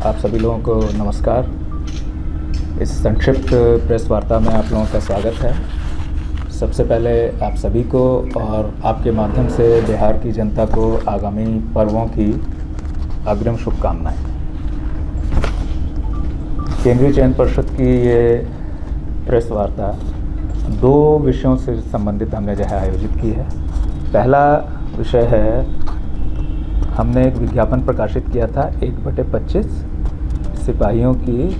आप सभी लोगों को नमस्कार। इस संक्षिप्त प्रेस वार्ता में आप लोगों का स्वागत है। सबसे पहले आप सभी को और आपके माध्यम से बिहार की जनता को आगामी पर्वों की अग्रिम शुभकामनाएं। केंद्रीय चयन परिषद की ये प्रेस वार्ता दो विषयों से संबंधित हमने जो है आयोजित की है। पहला विषय है, हमने एक विज्ञापन प्रकाशित किया था 1/25 सिपाहियों की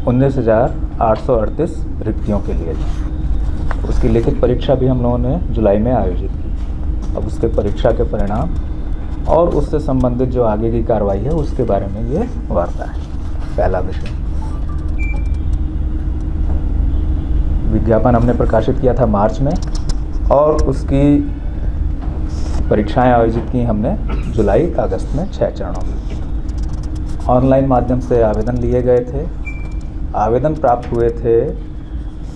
19,838 रिक्तियों के लिए। उसकी लिखित परीक्षा भी हम लोगों ने जुलाई में आयोजित की। अब उसके परीक्षा के परिणाम और उससे संबंधित जो आगे की कार्रवाई है उसके बारे में ये वार्ता है। पहला विषय, विज्ञापन हमने प्रकाशित किया था मार्च में और उसकी परीक्षाएं आयोजित की हमने जुलाई अगस्त में 6 चरणों में। ऑनलाइन माध्यम से आवेदन लिए गए थे। आवेदन प्राप्त हुए थे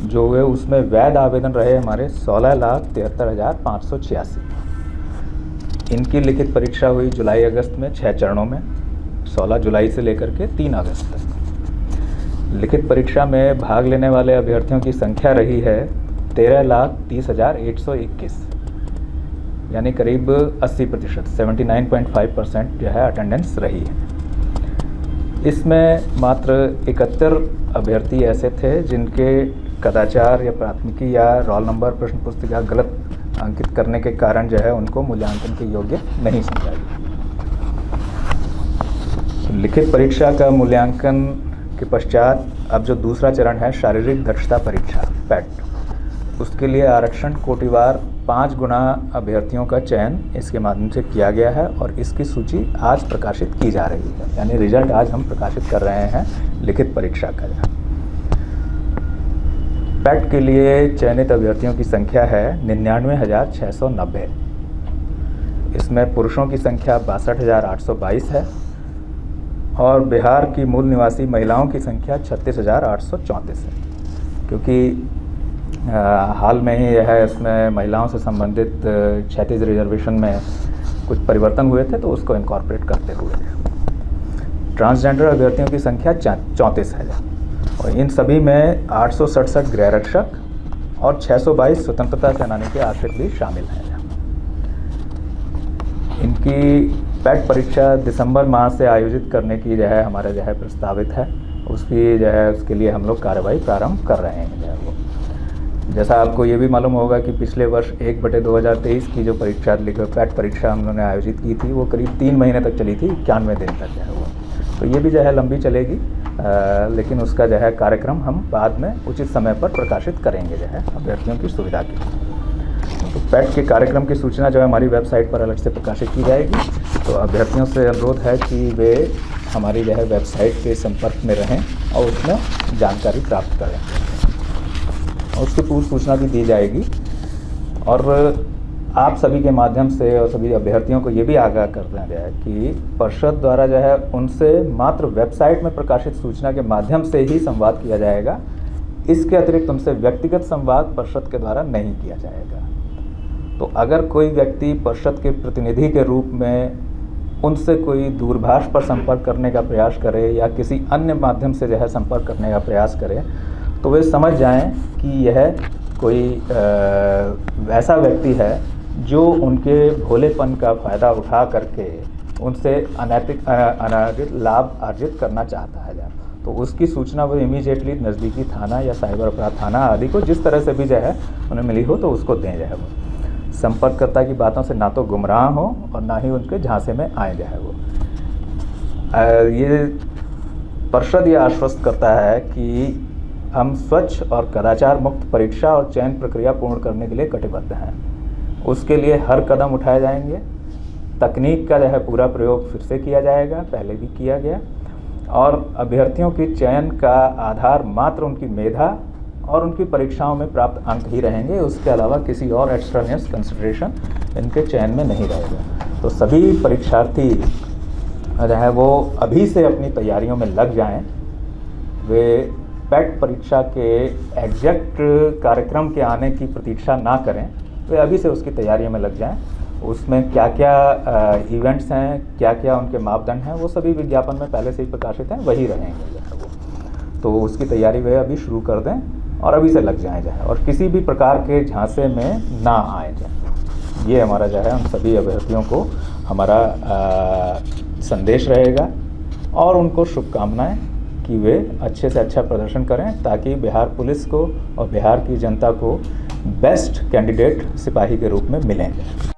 जो हुए उसमें वैध आवेदन रहे हमारे 16,73,586। इनकी लिखित परीक्षा हुई जुलाई अगस्त में 6 चरणों में, 16 जुलाई से लेकर के 3 अगस्त तक। लिखित परीक्षा में भाग लेने वाले अभ्यर्थियों की संख्या रही है 13,30,121, यानी करीब 80%, 79.5% जो है अटेंडेंस रही है। इसमें मात्र 71 अभ्यर्थी ऐसे थे जिनके कदाचार या प्राथमिकी या रोल नंबर प्रश्न पुस्तिका गलत अंकित करने के कारण जो है उनको मूल्यांकन के योग्य नहीं समझा गया। लिखित परीक्षा का मूल्यांकन के पश्चात अब जो दूसरा चरण है शारीरिक दक्षता परीक्षा पैट, उसके लिए आरक्षण कोटिवार 5 गुना अभ्यर्थियों का चयन इसके माध्यम से किया गया है और इसकी सूची आज प्रकाशित की जा रही है, यानी रिजल्ट आज हम प्रकाशित कर रहे हैं लिखित परीक्षा का। पैट के लिए चयनित अभ्यर्थियों की संख्या है 99,690। इसमें पुरुषों की संख्या 62,822 है और बिहार की मूल निवासी महिलाओं की संख्या 36,834 है। क्योंकि हाल में ही यह है इसमें महिलाओं से संबंधित क्षैतिज रिजर्वेशन में कुछ परिवर्तन हुए थे तो उसको इनकॉर्पोरेट करते हुए। ट्रांसजेंडर अभ्यर्थियों की संख्या 34 है और इन सभी में 867 गृह रक्षक और 622 स्वतंत्रता सेनानी के आश्रित भी शामिल हैं। इनकी पैट परीक्षा दिसंबर माह से आयोजित करने की जो है हमारा जो है प्रस्तावित है। उसकी जो है उसके लिए हम लोग कार्रवाई प्रारंभ कर रहे हैं। जैसा आपको ये भी मालूम होगा कि पिछले वर्ष 1/2023 की जो परीक्षा पैट परीक्षा हम लोगों ने आयोजित की थी वो करीब 3 महीने तक चली थी, 91 दिन तक जो है वो। तो ये भी जो है लंबी चलेगी, लेकिन उसका जो है कार्यक्रम हम बाद में उचित समय पर प्रकाशित करेंगे जो है अभ्यर्थियों की सुविधा के लिए। तो पैट के कार्यक्रम की सूचना जो है हमारी वेबसाइट पर अलग से प्रकाशित की जाएगी। तो अभ्यर्थियों से अनुरोध है कि वे हमारी जो है वेबसाइट के संपर्क में रहें और उसमें जानकारी प्राप्त करें और उसकी पूर्व सूचना भी दी जाएगी। और आप सभी के माध्यम से और सभी अभ्यर्थियों को ये भी आगाह कर दिया गया है कि परिषद द्वारा जो है उनसे मात्र वेबसाइट में प्रकाशित सूचना के माध्यम से ही संवाद किया जाएगा। इसके अतिरिक्त उनसे व्यक्तिगत संवाद परिषद के द्वारा नहीं किया जाएगा। तो अगर कोई व्यक्ति परिषद के प्रतिनिधि के रूप में उनसे कोई दूरभाष पर संपर्क करने का प्रयास करे या किसी अन्य माध्यम से जो है संपर्क करने का प्रयास करे तो वे समझ जाएं कि यह कोई वैसा व्यक्ति है जो उनके भोलेपन का फ़ायदा उठा करके उनसे अनैतिक लाभ अर्जित करना चाहता है। तो उसकी सूचना वो इमीडिएटली नज़दीकी थाना या साइबर अपराध थाना आदि को जिस तरह से भी जो है उन्हें मिली हो तो उसको दें जो है वो। संपर्ककर्ता की बातों से ना तो गुमराह हो और ना ही उनके झांसे में आए जो है वो। ये परिषद ये आश्वस्त करता है कि हम स्वच्छ और कदाचार मुक्त परीक्षा और चयन प्रक्रिया पूर्ण करने के लिए कटिबद्ध हैं। उसके लिए हर कदम उठाए जाएंगे। तकनीक का जो है पूरा प्रयोग फिर से किया जाएगा, पहले भी किया गया। और अभ्यर्थियों के चयन का आधार मात्र उनकी मेधा और उनकी परीक्षाओं में प्राप्त अंक ही रहेंगे। उसके अलावा किसी और एक्सट्रानियस कंसिडरेशन इनके चयन में नहीं रहेगा। तो सभी परीक्षार्थी जो है वो अभी से अपनी तैयारियों में लग जाएं। वे पैट परीक्षा के एग्जैक्ट कार्यक्रम के आने की प्रतीक्षा ना करें, वे अभी से उसकी तैयारियों में लग जाएं। उसमें क्या क्या इवेंट्स हैं, क्या क्या उनके मापदंड हैं, वो सभी विज्ञापन में पहले से ही प्रकाशित हैं, वही रहेंगे जो है वो। तो उसकी तैयारी वे अभी शुरू कर दें और अभी से लग जाएँ जो है, और किसी भी प्रकार के झांसे में ना आए जाए। ये हमारा जो है उन सभी अभ्यर्थियों को हमारा संदेश रहेगा, और उनको शुभकामनाएं कि वे अच्छे से अच्छा प्रदर्शन करें, ताकि बिहार पुलिस को और बिहार की जनता को बेस्ट कैंडिडेट सिपाही के रूप में मिलेंगे।